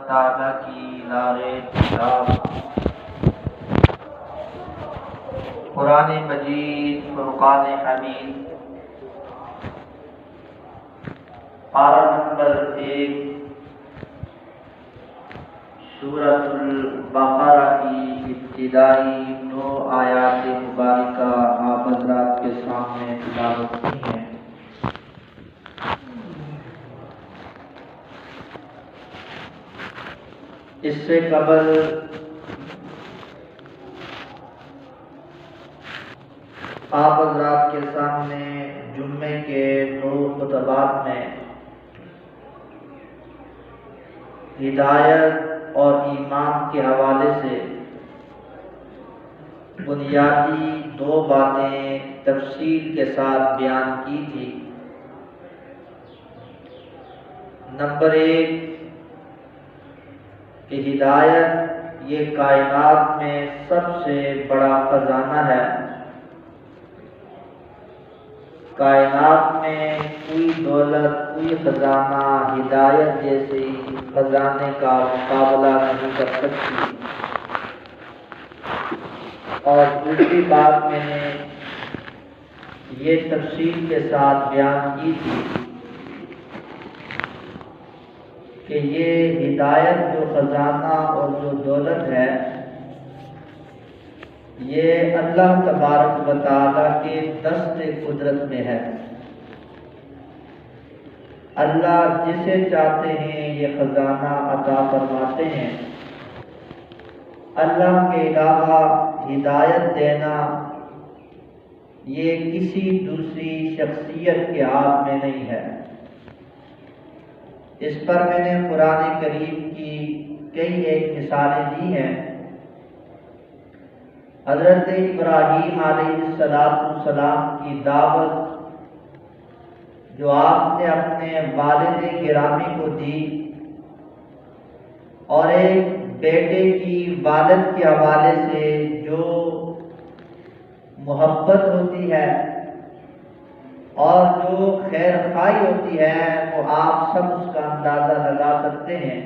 تعالیٰ کی لارے کتاب قرآن مجید فرقان حمید پارہ نمبر 1 سورۃ البقرہ کی ابتدائی 9 آیات مبارکہ آپ حضرات کے سامنے تلاوت کی ہیں۔ اس سے قبل آپ حضرات کے سامنے جمعے کے 2 خطبات میں ہدایت اور ایمان کے حوالے سے بنیادی 2 باتیں تفصیل کے ساتھ بیان کی تھی۔ نمبر 1 کہ ہدایت یہ کائنات میں سب سے بڑا خزانہ ہے۔ کائنات میں کوئی دولت، کوئی خزانہ ہدایت جیسے خزانے کا مقابلہ نہیں کر سکتی۔ اور دوسری بات میں نے یہ تفصیل کے ساتھ بیان کی تھی کہ یہ ہدایت جو خزانہ اور جو دولت ہے، یہ اللہ تبارک و تعالیٰ کے دست قدرت میں ہے۔ اللہ جسے چاہتے ہیں یہ خزانہ عطا فرماتے ہیں۔ اللہ کے علاوہ ہدایت دینا یہ کسی دوسری شخصیت کے ہاتھ میں نہیں ہے۔ اس پر میں نے قرآن کریم کی کئی ایک مثالیں دی ہیں۔ حضرت ابراہیم علیہ السلام کی دعوت جو آپ نے اپنے والد گرامی کو دی، اور ایک بیٹے کی والد کے حوالے سے جو محبت ہوتی ہے اور جو خیر خواہی ہوتی ہے، وہ آپ سب اس کا اندازہ لگا سکتے ہیں۔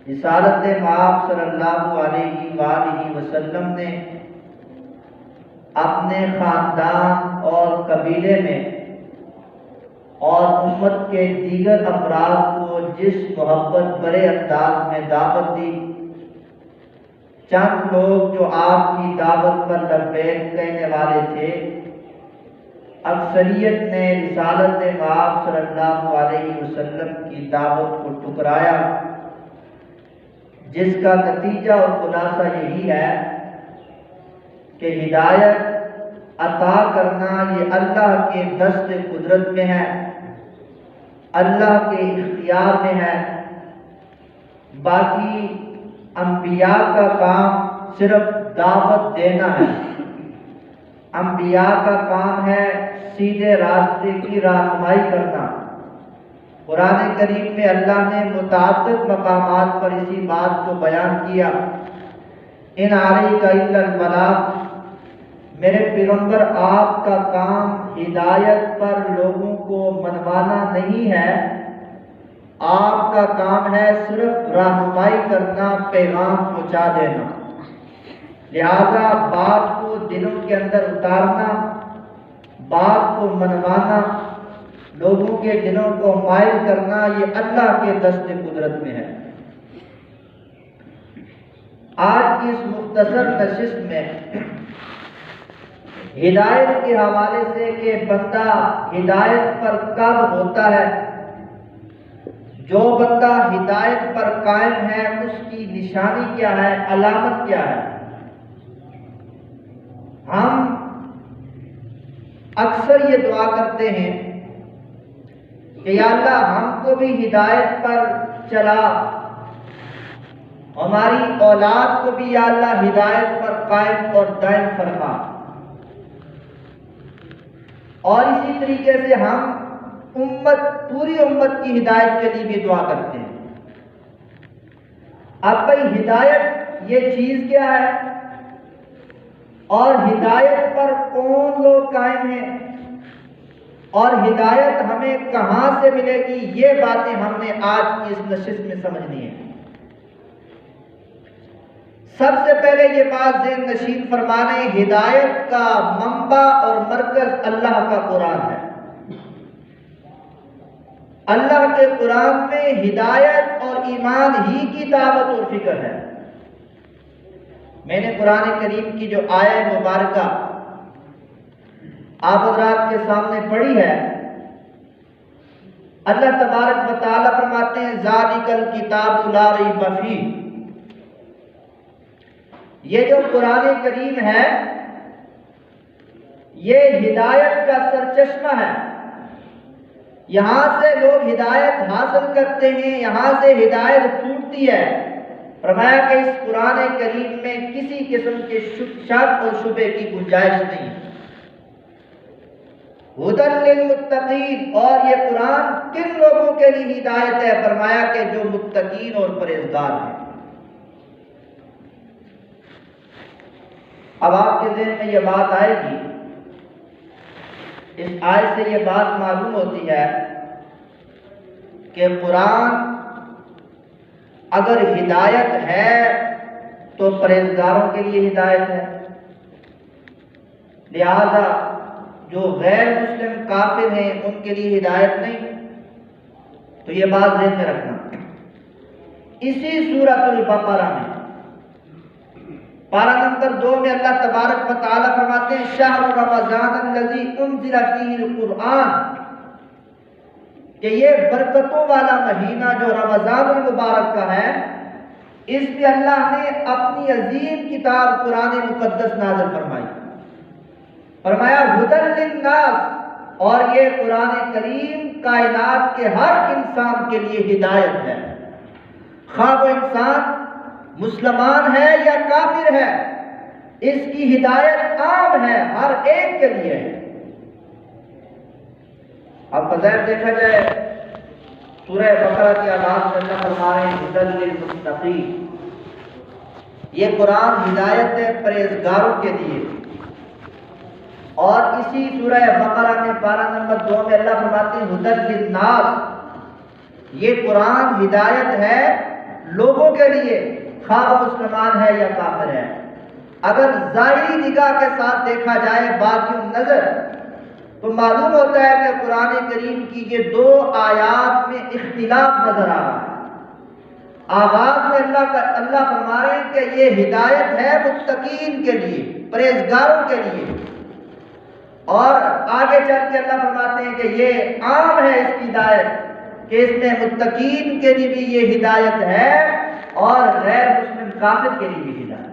رسالت مآب صلی اللہ علیہ وآلہ وسلم نے اپنے خاندان اور قبیلے میں اور امت کے دیگر افراد کو جس محبت بڑے انداز میں دعوت دی، چند لوگ جو آپ کی دعوت پر لبیک کہنے والے تھے، اکثریت نے رسالت مآب صلی اللہ علیہ وسلم کی دعوت کو ٹکرایا، جس کا نتیجہ اور خلاصہ یہی ہے کہ ہدایت عطا کرنا یہ اللہ کے دست قدرت میں ہے، اللہ کے اختیار میں ہے۔ باقی انبیاء کا کام صرف دعوت دینا ہے۔ انبیاء کا کام ہے سیدھے راستے کی رہنمائی کرنا۔ قرآن کریم میں اللہ نے متعدد مقامات پر اسی بات کو بیان کیا، ان علیک الا البلاغ، میرے پیغمبر آپ کا کام ہدایت پر لوگوں کو منوانا نہیں ہے، آپ کا کام ہے صرف رہنمائی کرنا، پیغام پہنچا دینا۔ لہذا بات کو دلوں کے اندر اتارنا، بات کو منوانا، لوگوں کے دلوں کو مائل کرنا، یہ اللہ کے دست قدرت میں ہے۔ آج کی اس مختصر نشست میں ہدایت کے حوالے سے کہ بندہ ہدایت پر کب ہوتا ہے، جو بندہ ہدایت پر قائم ہے اس کی نشانی کیا ہے، علامت کیا ہے۔ ہم اکثر یہ دعا کرتے ہیں کہ یا اللہ ہم کو بھی ہدایت پر چلا، ہماری اولاد کو بھی یا اللہ ہدایت پر قائم اور دائم فرما۔ اور اسی طریقے سے ہم پوری امت کی ہدایت کے لیے بھی دعا کرتے ہیں۔ اب بھائی ہدایت یہ چیز کیا ہے اور ہدایت پر کون لوگ قائم ہیں اور ہدایت ہمیں کہاں سے ملے گی، یہ باتیں ہم نے آج کی اس نشست میں سمجھنی ہے۔ سب سے پہلے یہ بات ذہن نشین فرما لیں، ہدایت کا منبع اور مرکز اللہ کا قرآن ہے۔ اللہ کے قرآن میں ہدایت اور ایمان ہی کی دعوت اور فکر ہے۔ میں نے قرآن کریم کی جو آیہ مبارکہ آپ حضرات کے سامنے پڑھی ہے، اللہ تبارک و تعالیٰ فرماتے ہیں ذالک الکتاب لا ریب فیہ، یہ جو قرآن کریم ہے یہ ہدایت کا سرچشمہ ہے، یہاں سے لوگ ہدایت حاصل کرتے ہیں، یہاں سے ہدایت پھوٹتی ہے۔ فرمایا کہ اس قرآن کریم میں کسی قسم کے شک اور شبے کی گنجائش نہیں۔ ہدی للمتقین، اور یہ قرآن کن لوگوں کے لیے ہدایت ہے؟ فرمایا کہ جو متقین اور پرہیزگار ہیں۔ اب آپ کے ذہن میں یہ بات آئے گی، اس آیت سے یہ بات معلوم ہوتی ہے کہ قرآن اگر ہدایت ہے تو پرہیزگاروں کے لیے ہدایت ہے، لہذا جو غیر مسلم کافر ہیں ان کے لیے ہدایت نہیں۔ تو یہ بات ذہن میں رکھنا۔ اسی سورۃ البقرہ میں پارہ نمبر 2 میں اللہ تبارک و تعالیٰ فرماتے ہیں شہر رمضان الذی انزل فیہ القرآن، کہ یہ برکتوں والا مہینہ جو رمضان المبارک کا ہے، اس میں اللہ نے اپنی عظیم کتاب قرآن مقدس نازل فرمائی۔ فرمایا ھدی للناس، اور یہ قرآن کریم کائنات کے ہر انسان کے لیے ہدایت ہے، خواہ وہ انسان مسلمان ہے یا کافر ہے، اس کی ہدایت عام ہے، ہر ایک کے لیے ہے۔ اب بظاہر دیکھا جائے سورہ بقرہ کے آغاز میں اللہ فرما رہے ہیں ھدی للمتقین، یہ قرآن ہدایت ہے پرہیزگاروں کے لیے۔ اور اسی سورہ بقرہ میں پارہ نمبر 2 میں اللہ فرماتے ہیں ھدی للناس، یہ قرآن ہدایت ہے لوگوں کے لیے، خواہ وہ مسلمان ہے یا کافر ہے۔ اگر ظاہری نگاہ کے ساتھ دیکھا جائے باقی نظر، تو معلوم ہوتا ہے کہ قرآن کریم کی یہ 2 آیات میں اختلاف نظر آ رہا ہے۔ آغاز میں اللہ فرما رہے ہیں کہ یہ ہدایت ہے متقین کے لیے، پرہیزگاروں کے لیے، اور آگے چل کے اللہ فرماتے ہیں کہ یہ عام ہے اس کی ہدایت، کہ اس میں متقین کے لیے بھی یہ ہدایت ہے اور غیر مسلم کافر کے لیے بھی ہدایت۔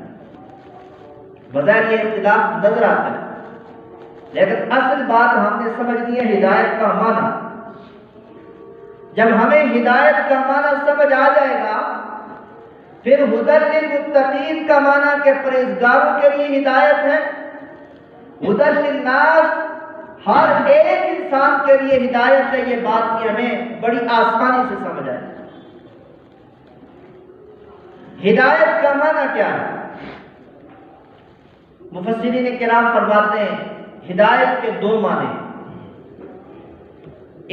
بظاہر یہ اختلاف نظر آتا ہے، لیکن اصل بات ہم نے سمجھنی ہے ہدایت کا معنی۔ جب ہمیں ہدایت کا معنی سمجھ آ جائے گا، پھر ھدی للمتقین کا معنی کہ پرہیزگاروں کے لیے ہدایت ہے، ھدی للناس ہر ایک انسان کے لیے ہدایت ہے، یہ بات کی ہمیں بڑی آسانی سے سمجھ آئے۔ ہدایت کا معنی کیا ہے؟ مفسرین کرام فرماتے ہیں ہدایت کے 2 معنی۔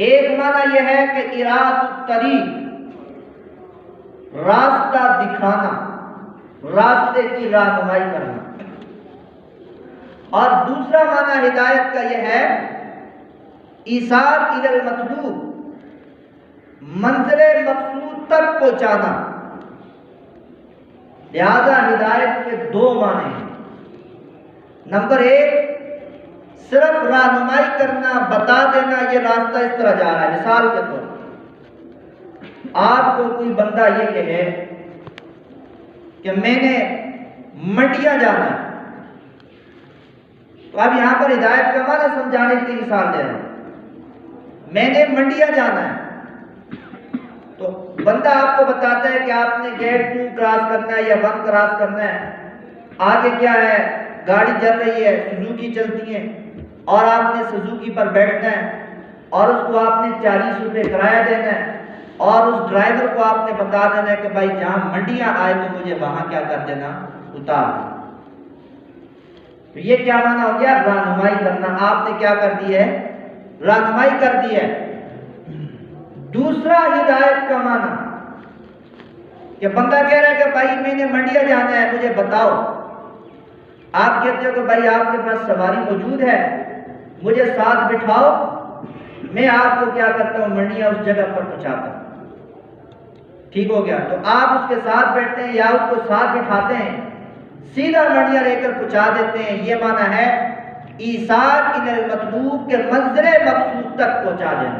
ایک معنی یہ ہے کہ اراد الطریق، راستہ دکھانا، راستے کی رہنمائی کرنا، اور دوسرا معنی ہدایت کا یہ ہے ایصال الی المطلوب، منزل مقصود تک پہنچانا۔ لہذا ہدایت کے 2 معنی ہیں۔ نمبر 1 صرف رہنمائی کرنا، بتا دینا یہ راستہ اس طرح جا رہا ہے۔ مثال کے طور پر آپ کو کوئی بندہ یہ کہے کہ میں نے منڈیاں جانا ہے، تو اب یہاں پر ہدایت کا معنی سمجھانے کی مثال دے رہا ہوں، میں نے منڈیاں جانا ہے، تو بندہ آپ کو بتاتا ہے کہ آپ نے گیٹ 2 کراس کرنا ہے یا 1 کراس کرنا ہے، آگے کیا ہے گاڑی چل رہی ہے، سوزوکی چلتی ہے، اور آپ نے سوزوکی پر بیٹھنا ہے، اور اس کو آپ نے 40 روپے کرایہ دینا ہے، اور اس ڈرائیور کو آپ نے بتا دینا ہے کہ بھائی جہاں منڈیاں آئے تو مجھے وہاں کیا کر دینا، اتار دینا۔ تو یہ کیا معنی ہو گیا؟ رہنمائی کرنا۔ آپ نے کیا کر دی ہے؟ رہنمائی کر دی ہے۔ دوسرا ہدایت کا معنی کہ بندہ کہہ رہا ہے کہ بھائی میں نے منڈیا جانا ہے، مجھے بتاؤ۔ آپ کہتے ہو کہ بھائی آپ کے پاس سواری موجود ہے، مجھے ساتھ بٹھاؤ، میں آپ کو کیا کرتا ہوں منڈیا اس جگہ پر پہنچاتا ہوں۔ ٹھیک ہو گیا، تو آپ اس کے ساتھ بیٹھتے ہیں یا اس کو ساتھ بٹھاتے ہیں، سیدھا منڈیا لے کر پہنچا دیتے ہیں۔ یہ معنی ہے ایصال الی المطلوب کے منزل مقصود تک پہنچا دینا۔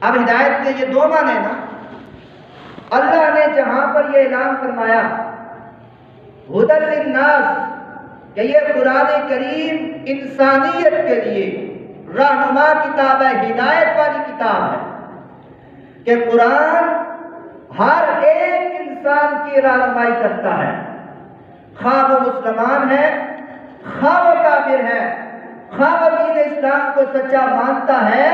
اب ہدایت کے یہ دو معنی ہیں نا۔ اللہ نے جہاں پر یہ اعلان فرمایا ہدی للناس کہ یہ قرآن کریم انسانیت کے لیے رہنما کتاب ہے، ہدایت والی کتاب ہے، کہ قرآن ہر ایک انسان کی رہنمائی کرتا ہے، خواہ وہ مسلمان ہے، خواہ وہ کافر ہے، خواہ وہ دین اسلام کو سچا مانتا ہے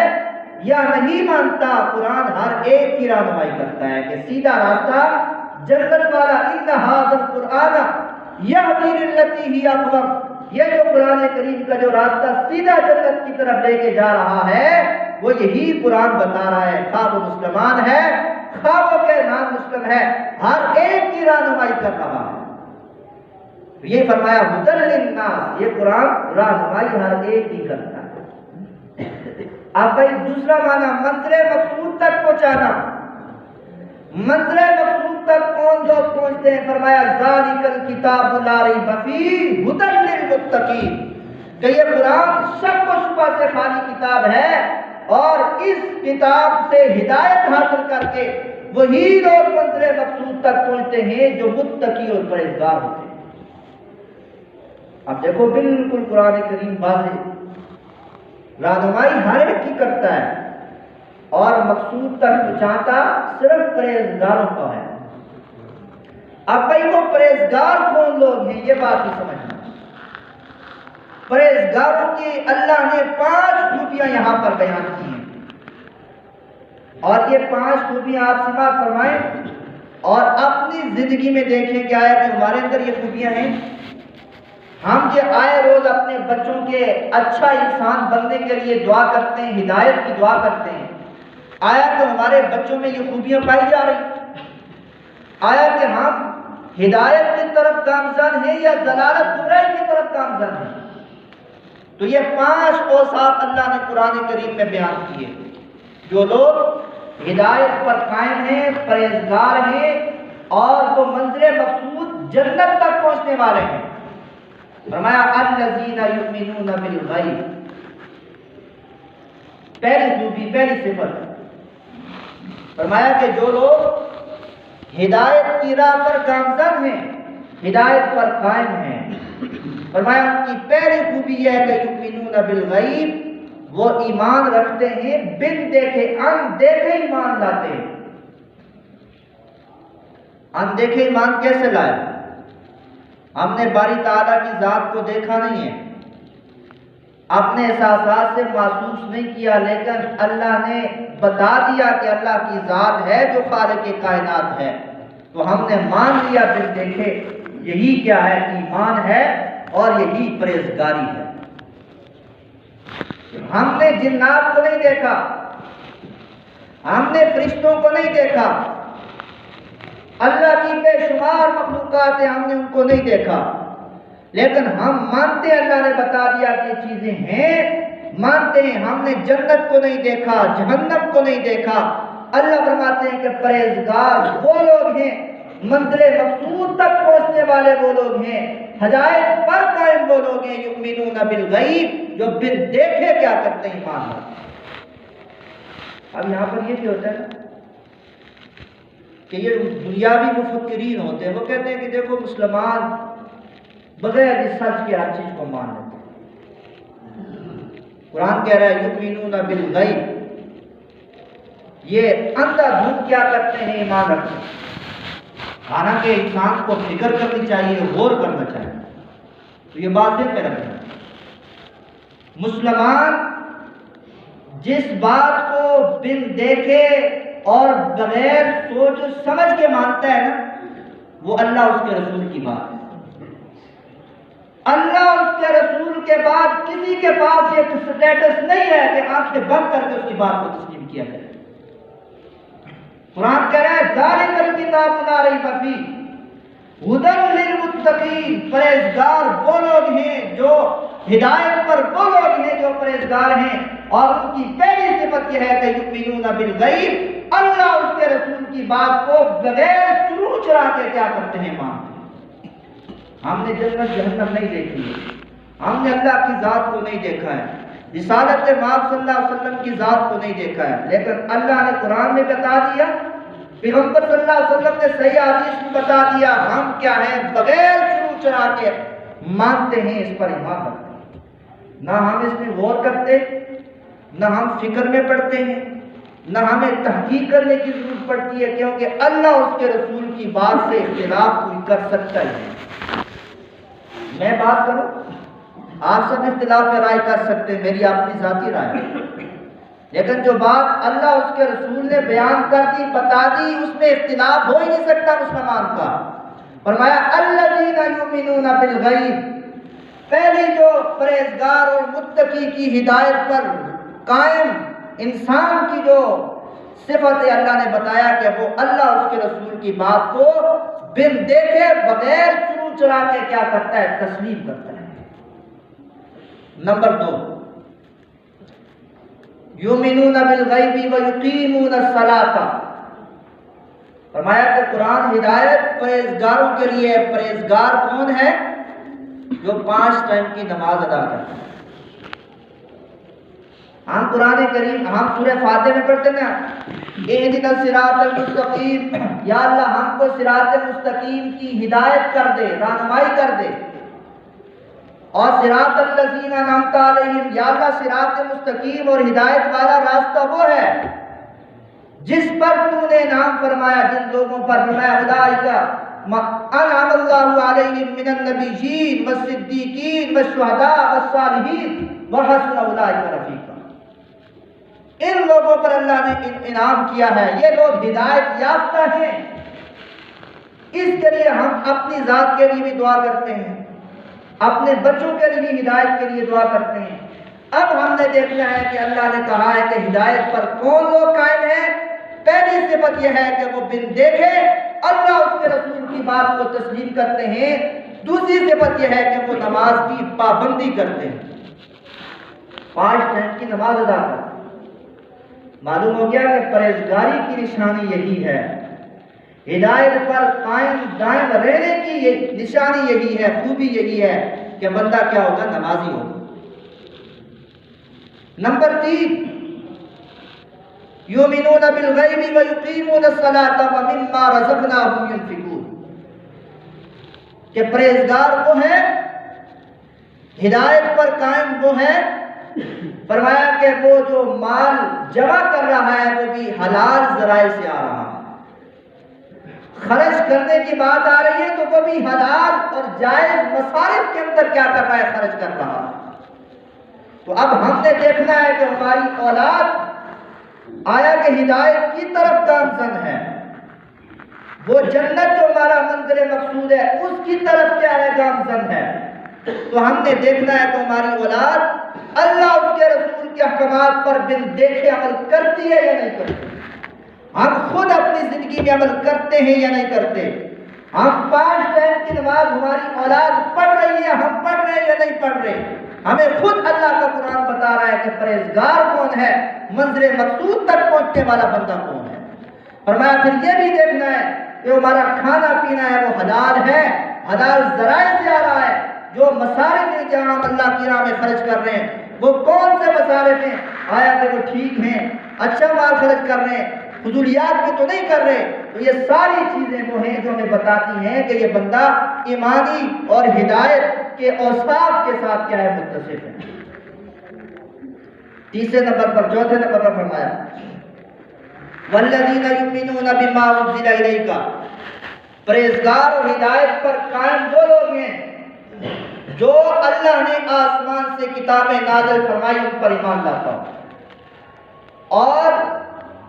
یا نہیں مانتا، قرآن ہر ایک کی رہنمائی کرتا ہے کہ سیدھا راستہ جنت والا، ان ھذا القرآن یہدی للتی ہی اقوم، یہ جو قرآن کریم کا جو راستہ سیدھا جنت کی طرف لے کے جا رہا ہے وہ یہی قرآن بتا رہا ہے، خواہ وہ مسلمان ہے خواہ وہ کہ نام مسلم ہے، ہر ایک کی رہنمائی کر رہا ہے۔ یہ فرمایا ہدی للناس، یہ قرآن رہنمائی ہر ایک کی کرتا ہے۔ اب بھائی دوسرا معنی منزل مقصود تک پہنچانا۔ منزل مقصود تک کون لوگ پہنچتے ہیں؟ فرمایا ذالک الکتاب لا ریب فیہ ھدی للمتقین، کہ یہ قرآن شک و شبہ سے خالی کتاب ہے اور اس کتاب سے ہدایت حاصل کر کے وہی لوگ منزل مقصود تک پہنچتے ہیں جو متقی اور پرہیزگار ہوتے ہیں۔ اب دیکھو بالکل قرآن کریم واضح رہنمائی ہر ایک کی کرتا ہے اور مقصود تک پہنچاتا صرف پرہیزگاروں کا ہے۔ اب بھائی وہ پرہیزگار کون لوگ ہیں یہ بات بھی سمجھنا۔ پرہیزگاروں کی اللہ نے 5 خوبیاں یہاں پر بیان کی ہیں، اور یہ 5 خوبیاں آپ سماعت فرمائیں اور اپنی زندگی میں دیکھیں کہ آیا کہ ہمارے اندر یہ خوبیاں ہیں۔ ہم یہ آئے روز اپنے بچوں کے اچھا انسان بننے کے لیے دعا کرتے ہیں، ہدایت کی دعا کرتے ہیں، آیا کہ ہمارے بچوں میں یہ خوبیاں پائی جا رہی؟ آیا کہ ہم ہدایت کی طرف گامزن ہیں یا ضلالت گمراہی کی طرف گامزن ہیں؟ تو یہ 5 اوصاف اللہ نے قرآن کریم میں بیان کیے۔ جو لوگ ہدایت پر قائم ہیں، پرہیزگار ہیں اور وہ منزل مقصود جنت تک پہنچنے والے ہیں، فرمایا الذین یؤمنون بالغیب، پہلی خوبی، پہلی صفت، فرمایا کہ جو لوگ ہدایت کی راہ پر گامزن ہیں، ہدایت پر قائم ہیں، فرمایا ان کی پہلی خوبی یہ ہے کہ یؤمنون بالغیب، وہ ایمان رکھتے ہیں بن دیکھے، ان دیکھے ایمان لاتے ہیں۔ ان دیکھے ایمان کیسے لائے؟ ہم نے باری تعالیٰ کی ذات کو دیکھا نہیں ہے، اپنے احساسات سے محسوس نہیں کیا، لیکن اللہ نے بتا دیا کہ اللہ کی ذات ہے جو خالق کائنات ہے، تو ہم نے مان لیا بن دیکھے۔ یہی کیا ہے؟ ایمان ہے اور یہی پرہیزگاری ہے۔ ہم نے جنات کو نہیں دیکھا، ہم نے فرشتوں کو نہیں دیکھا، اللہ کی بے شمار مخلوقات ہیں، ہم نے ان کو نہیں دیکھا، لیکن ہم مانتے ہیں اللہ نے بتا دیا کہ یہ چیزیں ہیں، مانتے ہیں۔ ہم نے جنت کو نہیں دیکھا، جہنم کو نہیں دیکھا۔ اللہ فرماتے ہیں کہ پرہیزگار وہ لوگ ہیں، منزل مقصود تک پہنچنے والے وہ لوگ ہیں، ہدایت پر قائم وہ لوگ ہیں، یؤمنون بالغیب، جو بن دیکھے کیا کرتے ہیں؟ ایمان لاتے ہیں۔ اب یہاں پر یہ بھی ہوتا ہے کہ یہ دنیاوی مفکرین ہوتے ہیں، وہ کہتے ہیں کہ دیکھو مسلمان بغیر اس سچ کے ہر چیز کو مان لیتے ہیں۔ قرآن کہہ رہا ہے یؤمنون بالغیب، یہ اندھا دھند کیا کرتے ہیں؟ ایمان رکھتے ہیں۔ حالانکہ انسان کو فکر کرنی چاہیے، غور کرنا چاہیے، تو یہ بات ذہن میں رکھنا۔ مسلمان جس بات کو بن دیکھے اور بغیر سوچ سمجھ کے مانتا ہے نا، وہ اللہ اس کے رسول کی بات ہے۔ اللہ اس کے رسول کے بعد کسی کے پاس یہ سٹیٹس نہیں ہے کہ آنکھیں بند کر کے اس کی بات کو تسلیم کیا جائے۔ قرآن کہہ رہا ہے ذالک الکتاب لا ریب فیہ ھدی للمتقین، پرہیزگار وہ لوگ ہیں جو ہدایت پر، وہ لوگ ہیں جو پرہیزگار ہیں، اور ان کی پہلی صفت یہ ہے کہ یؤمنون بالغیب، اللہ اس کے رسول کی بات کو بغیر چرو چرا کے کیا کرتے ہیں، مانتے ہیں۔ ہم نے جنت جہنم نہیں دیکھی ہے، ہم نے اللہ کی ذات کو نہیں دیکھا ہے، رسالت مآب صلی اللہ علیہ وسلم کی ذات کو نہیں دیکھا ہے، لیکن اللہ نے قرآن میں بتا دیا، پیغمبر صلی اللہ علیہ وسلم نے صحیح حدیث میں بتا دیا، ہم کیا ہیں، بغیر چرو چرا کے مانتے ہیں، اس پر ایمان رکھتے ہیں۔ نہ ہم اس میں غور کرتے، نہ ہم فکر میں پڑتے ہیں، نہ ہمیں تحقیق کرنے کی ضرورت پڑتی ہے، کیونکہ اللہ اس کے رسول کی بات سے اختلاف کوئی کر سکتا ہے۔ میں بات کروں، آپ سب اختلاف میں رائے کر سکتے ہیں، میری اپنی ذاتی رائے ہے، لیکن جو بات اللہ اس کے رسول نے بیان کر دی، بتا دی، اس میں اختلاف ہو ہی نہیں سکتا مسلمان کا۔ فرمایا الذین یؤمنون بالغیب، پہلی جو پرہیزگار اور متقی کی ہدایت پر قائم انسان کی جو صفت اللہ نے بتایا کہ وہ اللہ اس کے رسول کی بات کو بن دیکھے بغیر چرو چرا کے کیا کرتا ہے، تسلیم کرتا ہے۔ نمبر 2، یؤمنون بالغیب ویقیمون الصلاۃ، فرمایا کہ قرآن ہدایت پرہیزگاروں کے لیے ہے۔ پرہیزگار کون ہے؟ جو 5 ٹائم کی نماز ادا کرتا ہے۔ ہم قرآن کریم، ہم سورہ فاتحہ میں پڑھتے ہیں اہدنا الصراط المستقیم، یا اللہ ہم کو صراط مستقیم کی ہدایت کر دے، رہنمائی کر دے، اور صراط الذین انعمت علیہم، یا اللہ صراط مستقیم اور ہدایت والا راستہ وہ ہے جس پر تو نے انعام فرمایا، جن لوگوں پر فرمایا اولئک انعم اللہ علیہم من النبیین والصدیقین والشہداء والصالحین وحسن اولئک رفیقا، ان لوگوں پر اللہ نے انعام کیا ہے، یہ لوگ ہدایت یافتہ ہیں۔ اس کے لیے ہم اپنی ذات کے لیے بھی دعا کرتے ہیں، اپنے بچوں کے لیے ہدایت کے لیے دعا کرتے ہیں۔ اب ہم نے دیکھنا ہے کہ اللہ نے کہا ہے کہ ہدایت پر کون لوگ قائم ہیں۔ پہلی صفت یہ ہے کہ وہ بن دیکھے اللہ اس کے رسول کی بات کو تسلیم کرتے ہیں۔ دوسری صفت یہ ہے کہ وہ نماز کی پابندی کرتے ہیں، 5 ٹائم کی نماز ادا کرتے ہیں۔ معلوم ہو گیا کہ پرہیزگاری کی نشانی یہی ہے، ہدایت پر قائم دائم رہنے کی نشانی یہی ہے، خوبی یہی ہے کہ بندہ کیا ہوگا، نمازی ہوگا۔ نمبر 3، یؤمنون بالغیب ویقیمون الصلاۃ ومما رزقناہم ینفقون، کہ پرہیزگار وہ ہے، ہدایت پر قائم وہ ہے، فرمایا کہ وہ جو مال جمع کر رہا ہے وہ بھی حلال ذرائع سے آ رہا ہے، خرچ کرنے کی بات آ رہی ہے تو وہ بھی حلال اور جائز مصارف کے اندر کیا کر رہا ہے، خرچ کر رہا ہے۔ تو اب ہم نے دیکھنا ہے کہ ہماری اولاد آیا کہ ہدایت کی طرف گامزن ہے، وہ جنت جو ہمارا منزل مقصود ہے اس کی طرف کیا ہے، گامزن ہے۔ تو ہم نے دیکھنا ہے کہ ہماری اولاد اللہ اس کے رسول کے احکامات پر بن دیکھے عمل کرتی ہے یا نہیں کرتی، ہم خود اپنی زندگی میں عمل کرتے ہیں یا نہیں کرتے، ہم 5 ٹائم کی نماز ہماری اولاد پڑھ رہی ہے، ہم پڑھ رہے ہیں یا نہیں پڑھ رہے، ہمیں خود اللہ کا قرآن بتا رہا ہے کہ پرہیزگار کون ہے، منزل مقصود تک پہنچنے والا بندہ کون ہے۔ فرمایا پھر یہ بھی دیکھنا ہے کہ ہمارا کھانا پینا ہے وہ حلال ہے، حلال ذرائع سے آ رہا ہے، جو مصارف ہیں جہاں ہم اللہ کی راہ میں خرچ کر رہے ہیں وہ کون سے مصارف ہیں، آیا کہ وہ ٹھیک ہیں، اچھا مال خرچ کر رہے ہیں، فضولیات بھی تو نہیں کر رہے۔ تو یہ ساری چیزیں وہ ہیں جو ہمیں بتاتی ہیں کہ یہ بندہ ایمانی اور ہدایت کے اوصاف کے ساتھ کیا ہے، متصف ہے۔ تیسرے نمبر پر، چوتھے نمبر پر فرمایا والذین یؤمنون بما انزل الیک، پرہیزگار اور ہدایت پر قائم وہ لوگ ہیں جو اللہ نے آسمان سے کتابیں نازل فرمائی ان پر ایمان لاتا ہو، اور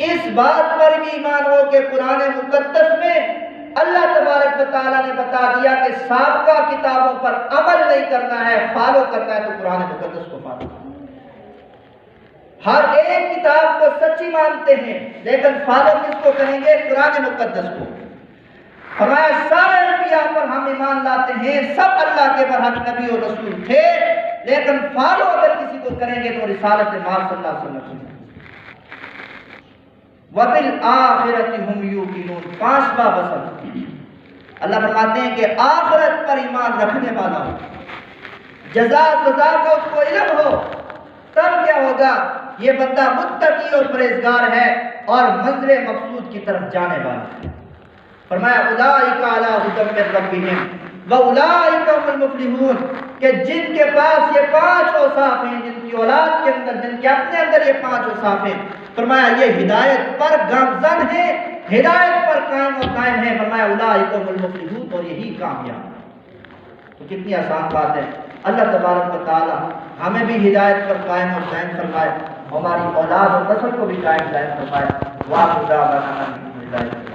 اس بات پر بھی ایمان ہو کہ قرآن مقدس میں اللہ تبارک و تعالیٰ نے بتا دیا کہ سابقہ کتابوں پر عمل نہیں کرنا ہے، فالو کرنا ہے تو قرآن مقدس کو فالو کرنا ہے۔ ہر ایک کتاب کو سچی مانتے ہیں لیکن فالو کس کو کریں گے؟ قرآن مقدس کو۔ فرمایا سارے انبیاء پر ہم ایمان لاتے ہیں، سب اللہ کے برحق نبی اور رسول تھے، لیکن فالو اگر کسی کو کریں گے تو رسالت ماں صلی اللہ علیہ وسلم۔ وَبِالْآخِرَةِ هُمْ يُوقِنُونَ، پانچواں بسط اللہ فرماتے ہیں کہ آخرت پر ایمان رکھنے والا ہو، جزا سزا کا اس کو علم ہو، تب کیا ہوگا؟ یہ بندہ متقی اور پرہیزگار ہے اور منزل مقصود کی طرف جانے والا ہے۔ فرمایا اولئک علی ھدی من ربہم واولئک هم المفلحون، کہ جن کے پاس یہ پانچ اوصاف ہیں، جن کی اولاد کے اندر، جن کے اپنے اندر یہ پانچ اوصاف ہیں، فرمایا یہ ہدایت پر گامزن ہیں، ہدایت پر قائم و قائم ہیں۔ فرمایا اولئک هم المفلحون، اور یہی کامیاب۔ تو کتنی آسان بات ہے۔ اللہ تبارک و تعالی ہمیں بھی ہدایت پر قائم اور قائم فرمائے، ہماری اولاد اور نسل کو بھی قائم فرمائے۔ واہ خدا بنا